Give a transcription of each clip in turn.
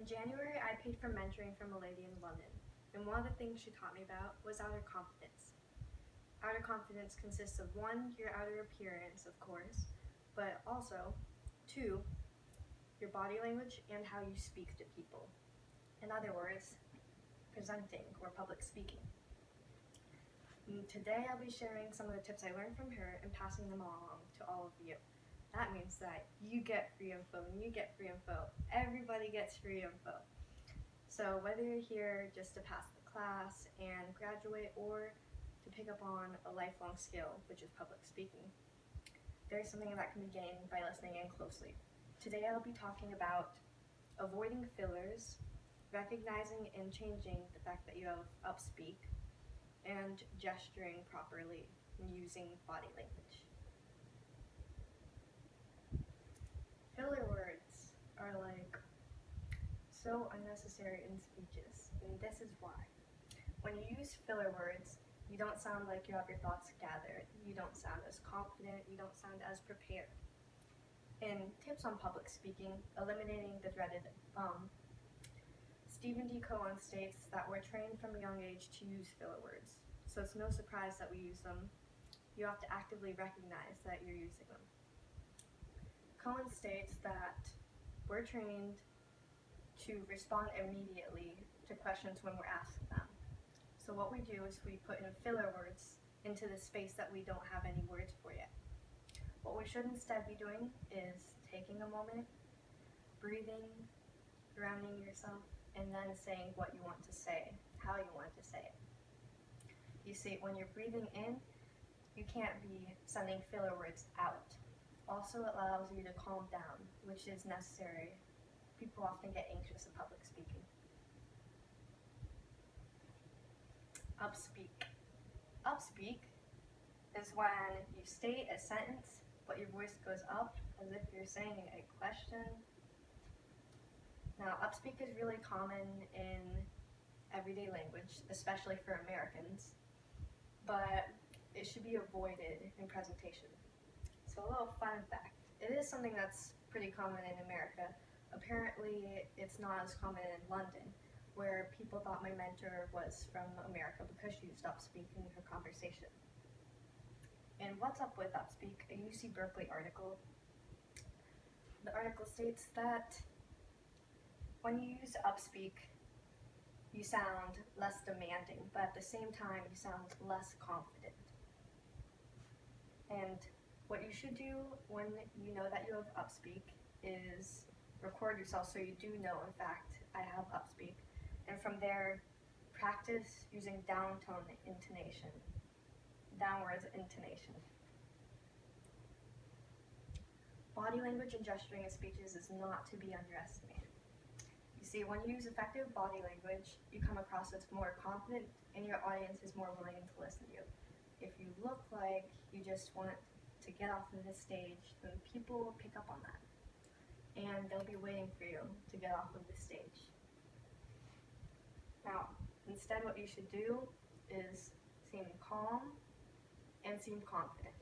In January, I paid for mentoring from a lady in London, and one of the things she taught me about was outer confidence. Outer confidence consists of one, your outer appearance, of course, but also two, your body language and how you speak to people. In other words, presenting or public speaking. Today I'll be sharing some of the tips I learned from her and passing them along to all of you. That means that you get free info and you get free info. Everybody gets free info. So whether you're here just to pass the class and graduate or to pick up on a lifelong skill, which is public speaking, there's something that can be gained by listening in closely. Today I'll be talking about avoiding fillers, recognizing and changing the fact that you have upspeak, and gesturing properly and using body language. Filler words are so unnecessary in speeches, and this is why. When you use filler words, you don't sound like you have your thoughts gathered, you don't sound as confident, you don't sound as prepared. In tips on public speaking, eliminating the dreaded Stephen D. Cohen states that we're trained from a young age to use filler words, so it's no surprise that we use them. You have to actively recognize that you're using them. Cohen states that we're trained to respond immediately to questions when we're asked them. So what we do is we put in filler words into the space that we don't have any words for yet. What we should instead be doing is taking a moment, breathing, grounding yourself, and then saying what you want to say, how you want to say it. You see, when you're breathing in, you can't be sending filler words out. Also, it allows you to calm down, which is necessary. People often get anxious in public speaking. Upspeak. Upspeak is when you state a sentence, but your voice goes up as if you're saying a question. Now, upspeak is really common in everyday language, especially for Americans, but it should be avoided in presentation. So a little fun fact, it is something that's pretty common in America. Apparently, it's not as common in London, where people thought my mentor was from America because she used upspeak in her conversation. And what's up with upspeak? A UC Berkeley article. The article states that when you use upspeak, you sound less demanding, but at the same time, you sound less confident. And what you should do when you know that you have upspeak is record yourself so you do know, in fact, I have upspeak. And from there, practice using downtone intonation, downwards intonation. Body language and gesturing in speeches is not to be underestimated. You see, when you use effective body language, you come across as more confident and your audience is more willing to listen to you. If you look like you just want to get off of the stage, then people will pick up on that. And they'll be waiting for you to get off of the stage. Now, instead what you should do is seem calm and seem confident.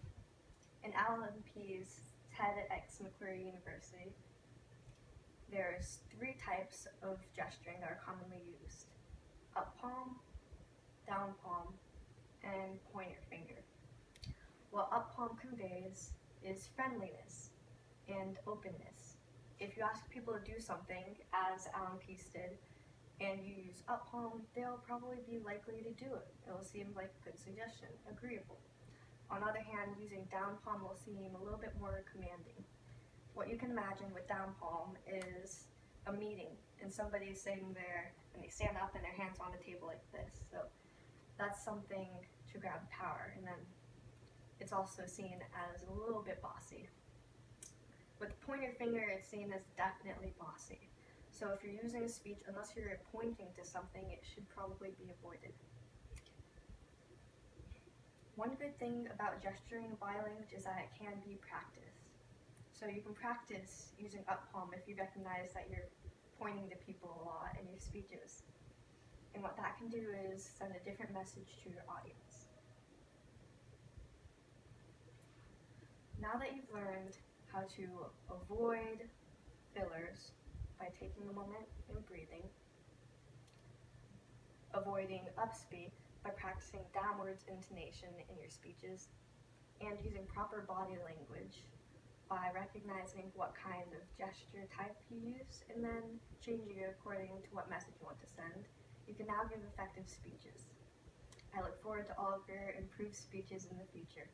In Alan Pease TEDx Macquarie University, there's 3 types of gesturing that are commonly used: up palm, down palm, and pointer finger. What up palm conveys is friendliness and openness. If you ask people to do something, as Alan Pease did, and you use up palm, they'll probably be likely to do it. It will seem like a good suggestion, agreeable. On the other hand, using down palm will seem a little bit more commanding. What you can imagine with down palm is a meeting, and somebody's sitting there, and they stand up and their hands on the table like this. So that's something to grab power, and then it's also seen as a little bit bossy. With the pointer finger, it's seen as definitely bossy. So if you're using a speech, unless you're pointing to something, it should probably be avoided. One good thing about gesturing and body language is that it can be practiced. So you can practice using up palm if you recognize that you're pointing to people a lot in your speeches. And what that can do is send a different message to your audience. Now that you've learned how to avoid fillers, by taking a moment and breathing, avoiding upspeak by practicing downwards intonation in your speeches, and using proper body language by recognizing what kind of gesture type you use and then changing it according to what message you want to send. You can now give effective speeches. I look forward to all of your improved speeches in the future.